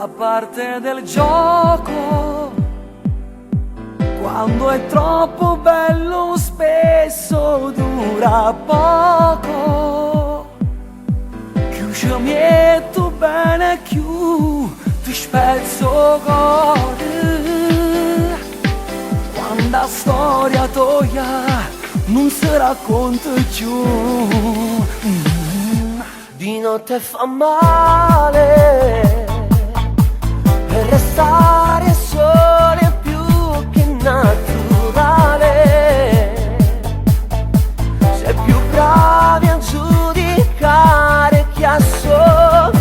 fa parte del gioco. Quando è troppo bello spesso dura poco. Più ci metto bene, più ti spezzo cuore. Quando la storia toia non si racconta più. Di notte fa male e restare sole è più che naturale. Sei più bravi a giudicare che a soffrire.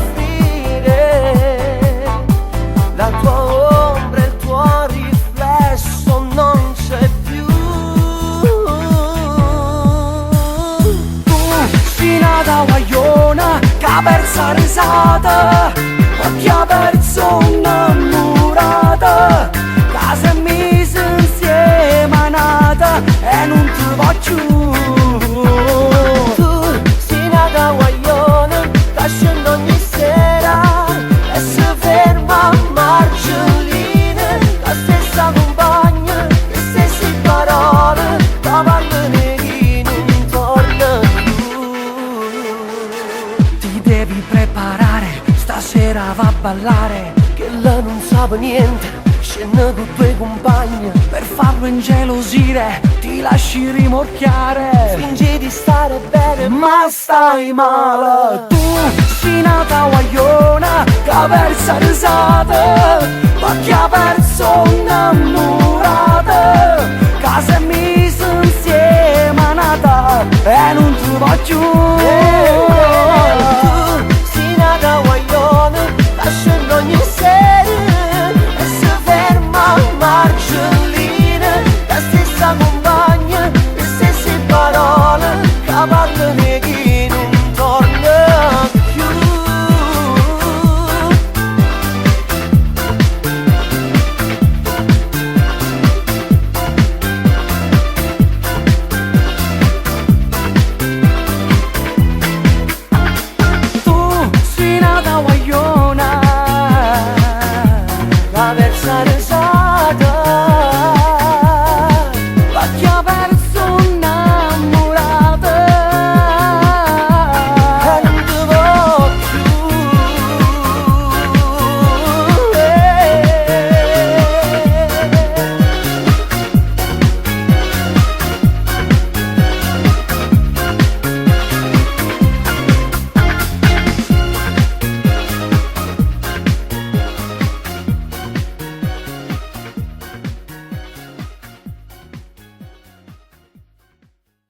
La tua ombra e il tuo riflesso non c'è più. Tu sei nata guagliona che ha perso la risata, ma che ha perso innamorata, che si è mise insieme a nata e non ti va più. Tu sei nata guagliona che scende ogni sera e si ferma a margellina, la stessa compagna, le stesse parole, la parlano chi non torna più. Ti devi preparare, stasera va a ballare, che lei non sa niente, scende con i tuoi compagni. Per farlo ingelosire ti lasci rimorchiare, fingi di stare bene ma stai male. Tu sei nata guagliona che ha perso risata, ma che ha perso innamorata, che si è mise insieme a nata e non ti va più. Tu sei nata guagliona che scende ogni sera e si ferma a margellina, la stessa compagna, le stesse parole che parlano